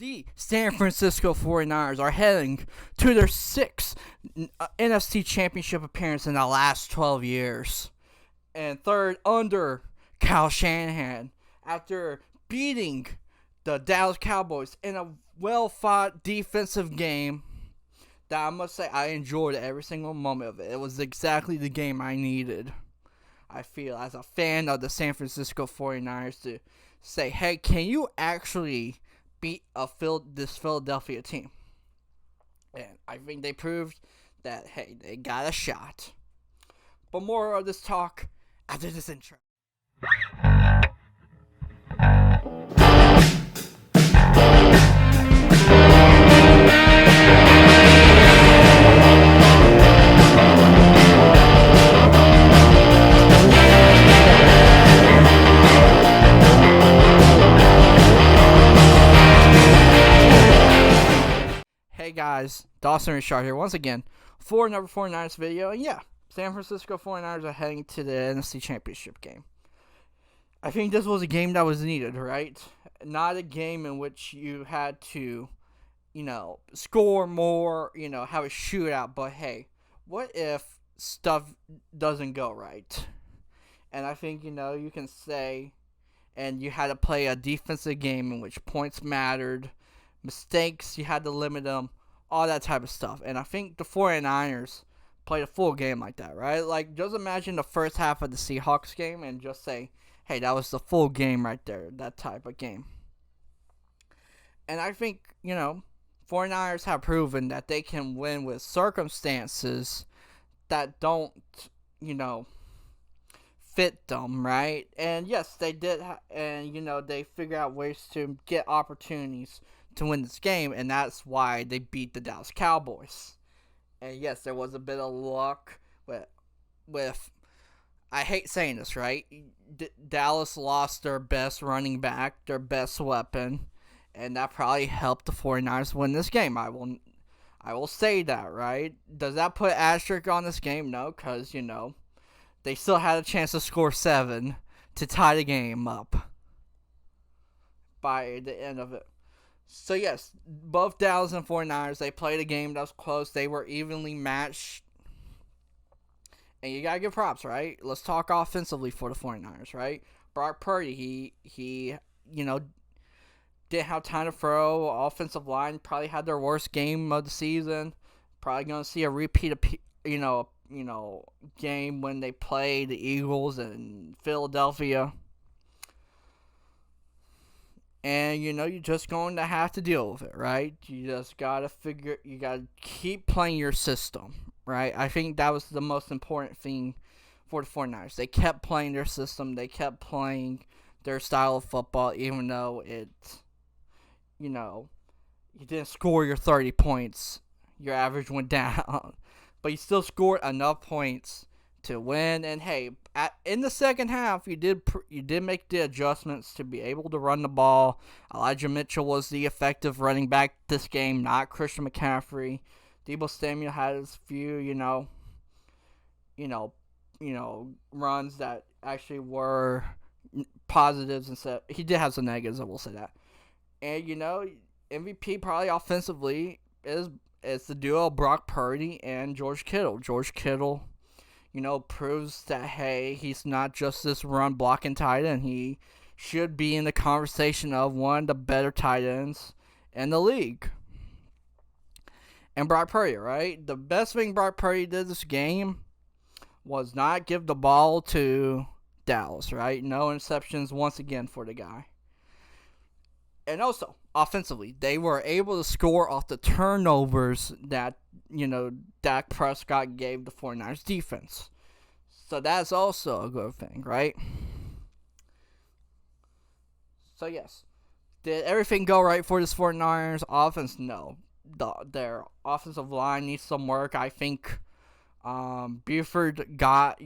The San Francisco 49ers are heading to their sixth NFC Championship appearance in the last 12 years. And third under Kyle Shanahan after beating the Dallas Cowboys in a well-fought defensive game that I must say I enjoyed every single moment of it. It was exactly the game I needed. I feel as a fan of the San Francisco 49ers to say, hey, can you actually beat this Philadelphia team? And I think they proved that, hey, they got a shot. But more of this talk after this intro. Hey guys, Dawson Richard here once again for another 49ers video. And yeah, San Francisco 49ers are heading to the NFC Championship game. I think this was a game that was needed, right? Not a game in which you had to, score more, have a shootout. But hey, what if stuff doesn't go right? And I think, you can say, and you had to play a defensive game in which points mattered. Mistakes, you had to limit them, all that type of stuff. And I think the 49ers played a full game like that, right? Like, just imagine the first half of the Seahawks game and just say, hey, that was the full game right there, that type of game. And I think, 49ers have proven that they can win with circumstances that don't, fit them, right? And yes, they did, they figured out ways to get opportunities to win this game, and that's why they beat the Dallas Cowboys. And yes, there was a bit of luck with I hate saying this, right? Dallas lost their best running back, their best weapon, and that probably helped the 49ers win this game. I will say that, right? Does that put asterisk on this game? No, because, they still had a chance to score 7 to tie the game up by the end of it. So, yes, both Dallas and 49ers, they played a game that was close. They were evenly matched. And you got to give props, right? Let's talk offensively for the 49ers, right? Brock Purdy, he didn't have time to throw. Offensive line probably had their worst game of the season. Probably going to see a repeat of, game when they play the Eagles in Philadelphia. And, you're just going to have to deal with it, right? You just got to keep playing your system, right? I think that was the most important thing for the 49ers. They kept playing their system. They kept playing their style of football, even though you didn't score your 30 points. Your average went down. But you still scored enough points to win. And hey, in the second half, you did make the adjustments to be able to run the ball. Elijah Mitchell was the effective running back this game, not Christian McCaffrey. Deebo Samuel had his few, runs that actually were positives instead. He did have some negatives, I will say that. And MVP probably offensively is the duo of Brock Purdy and George Kittle. George Kittle, proves that, hey, he's not just this run blocking tight end. He should be in the conversation of one of the better tight ends in the league. And Brock Purdy, right? The best thing Brock Purdy did this game was not give the ball to Dallas, right? No interceptions once again for the guy. And also, offensively, they were able to score off the turnovers that, Dak Prescott gave the 49ers defense. So that's also a good thing, right? So, yes. Did everything go right for this 49ers offense? No. Their offensive line needs some work. I think Buford got,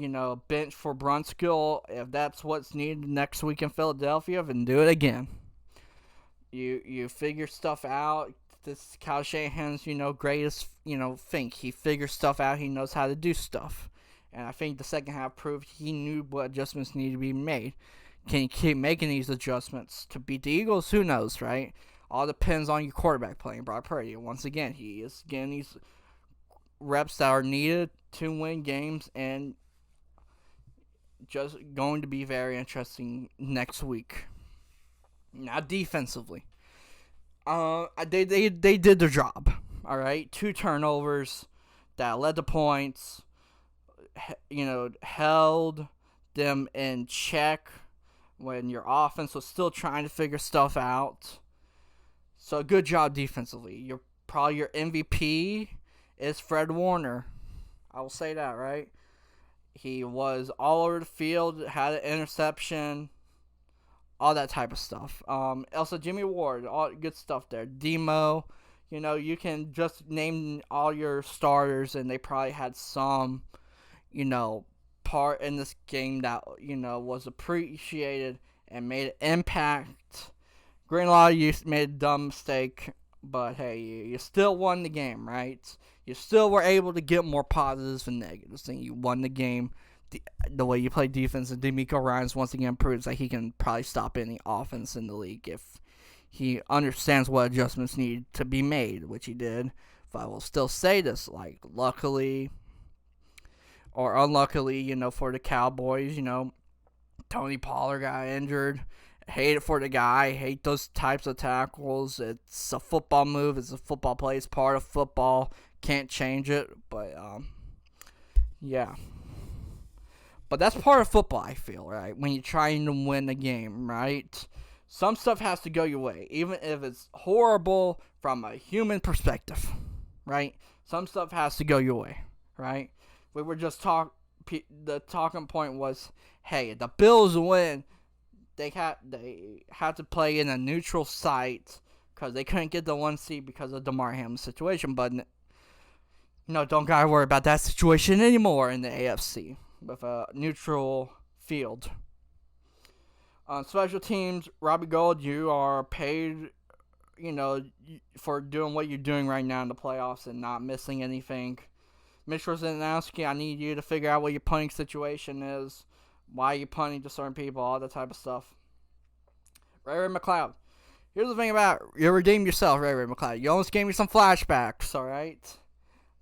bench for Brunskill. If that's what's needed next week in Philadelphia, then do it again. You figure stuff out. This is Kyle Shanahan's, greatest, thing. He figures stuff out. He knows how to do stuff. And I think the second half proved he knew what adjustments needed to be made. Can he keep making these adjustments to beat the Eagles? Who knows, right? All depends on your quarterback playing Brock Purdy. Once again, he is getting these reps that are needed to win games, and just going to be very interesting next week. Now, defensively, they did their job. All right, 2 turnovers that led to points. Held them in check when your offense was still trying to figure stuff out. So good job defensively. Probably your MVP is Fred Warner. I will say that, right? He was all over the field, had an interception, all that type of stuff. Also, Jimmy Ward, all good stuff there. Demo, you can just name all your starters, and they probably had some, part in this game that, was appreciated and made an impact. Granted, a lot of you made a dumb mistake, but hey, you still won the game, right? You still were able to get more positives than negatives, and you won the game. The way you play defense, and DeMeco Ryans once again proves that he can probably stop any offense in the league if he understands what adjustments need to be made, which he did. But I will still say this, luckily or unluckily, for the Cowboys, Tony Pollard got injured. Hate it for the guy. Hate those types of tackles. It's a football move. It's a football play. It's part of football. Can't change it. But, yeah. But that's part of football, I feel, right? When you're trying to win a game, right? Some stuff has to go your way, even if it's horrible from a human perspective, right? Some stuff has to go your way, right? We were just the talking point was, hey, if the Bills win, they had to play in a neutral site because they couldn't get the 1 seed because of Damar Hamlin's situation. But don't gotta worry about that situation anymore in the AFC with a neutral field. On special teams, Robbie Gould, you are paid, for doing what you're doing right now in the playoffs and not missing anything. Mitch Rosanowski, I need you to figure out what your punting situation is. Why are you punting to certain people? All that type of stuff. Ray McLeod. Here's the thing about it. You redeemed yourself, Ray McLeod. You almost gave me some flashbacks, alright?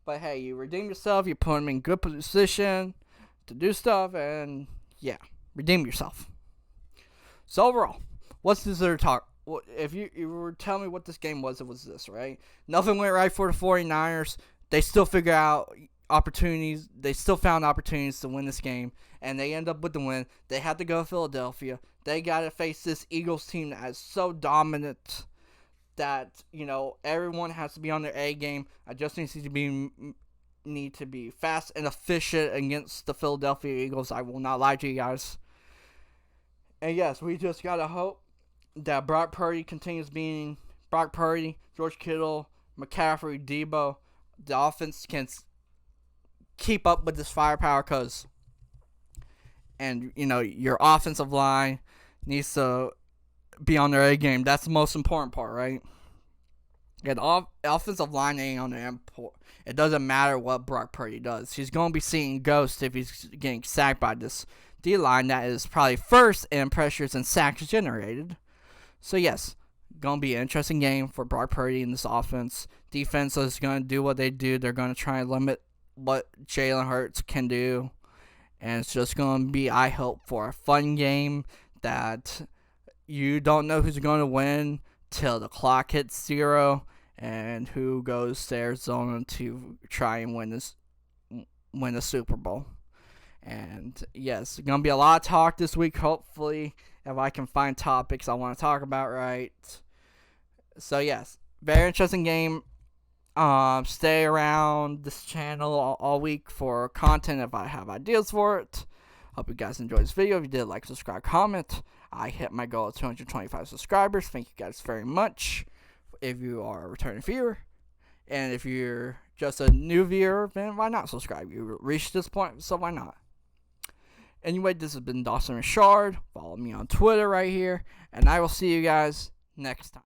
But hey, you redeemed yourself. You put him in good position to do stuff. And yeah, redeem yourself. So overall, what's this other talk? If you were telling me what this game was, it was this, right? Nothing went right for the 49ers. They still figure out opportunities. They still found opportunities to win this game, and they end up with the win. They had to go to Philadelphia. They got to face this Eagles team that is so dominant that everyone has to be on their A game. I just need to be fast and efficient against the Philadelphia Eagles. I will not lie to you guys. And yes, we just gotta hope that Brock Purdy continues being Brock Purdy, George Kittle, McCaffrey, Debo. The offense can keep up with this firepower your offensive line needs to be on their A game. That's the most important part, right? Yeah, the offensive line ain't on their import. It doesn't matter what Brock Purdy does. He's going to be seeing ghosts if he's getting sacked by this D-line that is probably first in pressures and sacks generated. So, yes, going to be an interesting game for Brock Purdy in this offense. Defense is going to do what they do. They're going to try and limit what Jalen Hurts can do. And it's just going to be, I hope, for a fun game that you don't know who's going to win till the clock hits 0 and who goes to Arizona to try and win the Super Bowl. And yes, going to be a lot of talk this week, hopefully, if I can find topics I want to talk about, right? So yes, very interesting game. Stay around this channel all week for content if I have ideas for it. Hope you guys enjoyed this video. If you did, like, subscribe, comment. I hit my goal of 225 subscribers. Thank you guys very much. If you are a returning viewer, and if you're just a new viewer, then why not subscribe? You reached this point, so why not? Anyway, this has been Dawson Richard. Follow me on Twitter right here, and I will see you guys next time.